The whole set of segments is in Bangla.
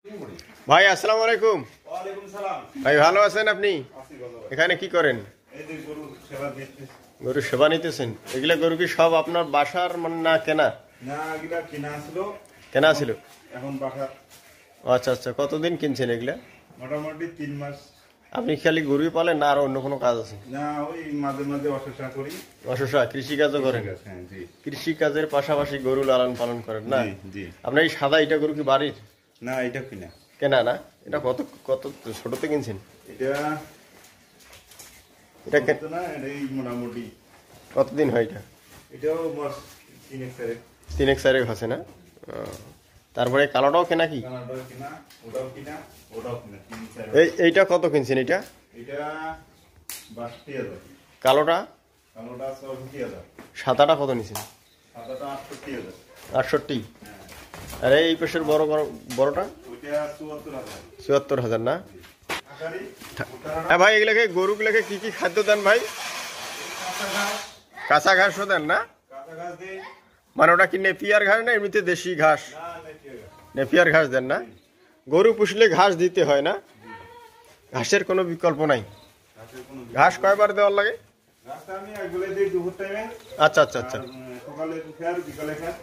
ভাই আসসালামু আলাইকুম। ওয়ালাইকুম সালাম। ভাই ভালো আছেন আপনি? আছি ভালো ভাই। এখানে কি করেন? এই যে গরু সেবা দিচ্ছি। গরুর সেবা নিতেছেন? এগুলা গরু কি সব আপনার বাসার মানে না কেনা? না এগুলা কিনা ছিল। কেনা ছিল? এখন বাসা। আচ্ছা আচ্ছা, কতদিন কিনছেন এগুলা? মোটামুটি 3 মাস। আপনি খালি গরুই পালেন না আর অন্য কোনো কাজ আছে? না ওই মাঝে মাঝে অসুস্থ করি। অসুস্থ কৃষি কাজও করেন? হ্যাঁ জি। কৃষি কাজের পাশাপাশি গরু লালন পালন করেন না? জি জি। আপনার এই সাদা এটা গরু কি বাড়ির? না এটা কিনা। কেনা না? এটা কত কত ছোটতে কিনছেন? এটা এটা তো না এই মোটামুটি কতদিন হয় এটা? এটাও মাস 3 এর। 3 4 আছে না? তারপরে কালোটাও কেনা কি? কানাডাও কিনা, ওটাও কিনা, ওটাও কিনা 3 4। এইটা কত কিনছেন এটা? এটা 62,000। কালোটা? কালোটা 64,000। সাদাটা কত নিছেন? সাদাটা 68,000। 68। হ্যাঁ। আর এই পাশের বড়টা? ওটা 74,000। 74,000 না? আকারি হ্যাঁ ভাই, এগুলাকে গরুগুলাকে কি কি খাদ্য দেন ভাই? কাঁচা ঘাসও দেন না? কাঁচা ঘাস দেই। মানে ওটা কি নেপিয়ার ঘাস না এমনিতে দেশি ঘাস? না নাকি নেপিয়ার ঘাস দেন না? গরু পুষলে ঘাস দিতে হয় না? ঘাসের কোনো বিকল্প নাই? ঘাসের কোনো ঘাস কয়বার দেওয়ার লাগে? ঘাসটা আমি একগুলো দিই দুপুর টাইমে। আচ্ছা আচ্ছা আচ্ছা। সকালে খেয়ার বিকালে খেয়ার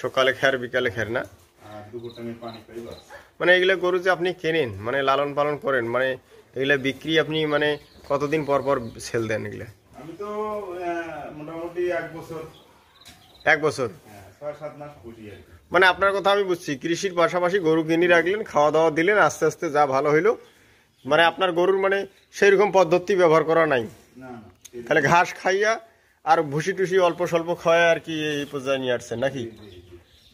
সকালে খের বিকালে খের না? আর দুপুর টাইমে পানি পাই বাস। মানে এগুলা গরু যে আপনি কেনেন মানে লালন পালন করেন মানে এগুলা বিক্রি আপনি মানে কতদিন পর পর সেল দেন এগুলা? আমি তো মোটামুটি 1 বছর। 1 বছর? 6-7 মাস পুষি আর কি। মানে আপনার কথা আমি বুঝছি, কৃষির পাশাপাশি গরু কিনে রাখলেন, খাওয়া দাওয়া দিলেন, আস্তে আস্তে যা ভালো হইলো। মানে আপনার গরুর মানে সেইরকম পদ্ধতি ব্যবহার করা নাই, না না তাহলে ঘাস খাইয়া আর ভুসি টুসি অল্প স্বল্প খাওয়া আর কি এই পর্যায়ে নিয়ে আসছেন নাকি?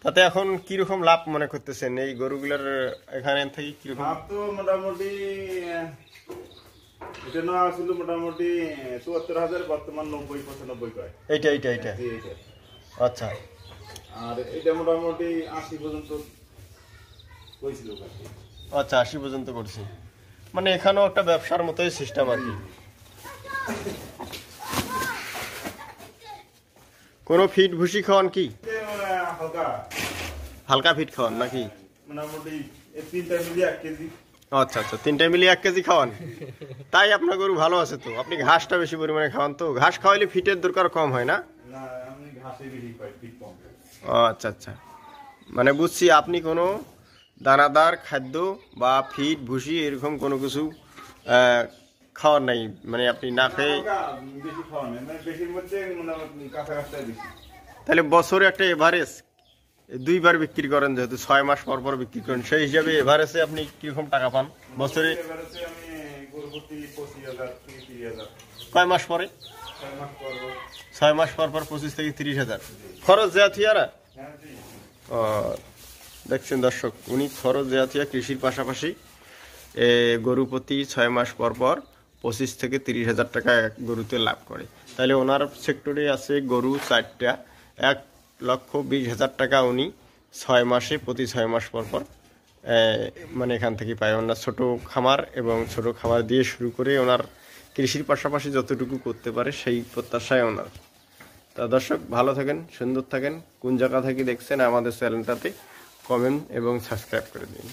তাতে এখন কিরকম লাভ মনে করতেছেন এই গরুগুলার এখানে থেকে কিরকম? লাভ তো মোটামুটি এটা না আসলে মোটামুটি 74,000, বর্তমান 90-95 কয়। এইটা এইটা এইটা জি, এইটা। আচ্ছা। আর এটা মোটামুটি 80 পর্যন্ত কইছিল আর কি। আচ্ছা 80 পর্যন্ত করছি, মানে এখানেও একটা ব্যবসার মতোই সিস্টেম আর কি। কোনো ফিট ভুসি খাওয়ান কি? হালকা হালকা ফিট খাওয়ান নাকি? মোটামুটি এই 3টা মিলিয়ে 1 কেজি। আচ্ছা আচ্ছা, 3টা মিলিয়ে 1 কেজি খাওয়ান? তাই আপনার গরু ভালো আছে তো, আপনি ঘাসটা বেশি পরিমাণে খাওয়ান তো, ঘাস খাওয়াইলে ফিটের দরকার কম হয় না? না আমি ঘাসে বেশি খাই, ফিট কম। আচ্ছা আচ্ছা, মানে বুঝছি আপনি কোনো দানাদার খাদ্য বা ফিট ভুসি এরকম কোনো কিছু খাওয়ার নাই, মানে আপনি না খেয়ে। বেশি খাওয়া নেই, মানে বেশির মধ্যে মোটামুটি কাঁচা ঘাসটাই বেশি। তাহলে বছরে একটা এভারেজ 2বার বিক্রি করেন, যেহেতু 6 মাস পর পর বিক্রি করেন, সেই হিসাবে এভারেজে আপনি কিরকম টাকা পান বছরে? এবারে আমি গরু প্রতি 25,000 থেকে 30,000। কয় মাস পরে? 6 মাস পর। 6 মাস পর পর 25 থেকে 30,000 খরচ জাতীয়ারা। হ্যাঁ জি। দেখছেন দর্শক, উনি খরচ জাতীয় কৃষির পাশাপাশি গরু প্রতি 6 মাস পর পর 25 থেকে 30,000 টাকা এক গরুতে লাভ করে। তাহলে ওনার সেক্টরে আছে গরু 4টা, 1,20,000 টাকা উনি 6 মাসে প্রতি 6 মাস পর পর মানে এখান থেকে পায়। ওনার ছোটো খামার এবং ছোটো খামার দিয়ে শুরু করে ওনার কৃষির পাশাপাশি যতটুকু করতে পারে সেই প্রত্যাশায় ওনার। তা দর্শক ভালো থাকেন, সুন্দর থাকেন। কোন জায়গা থেকে দেখছেন আমাদের চ্যানেলটাতে কমেন্ট এবং সাবস্ক্রাইব করে দিন।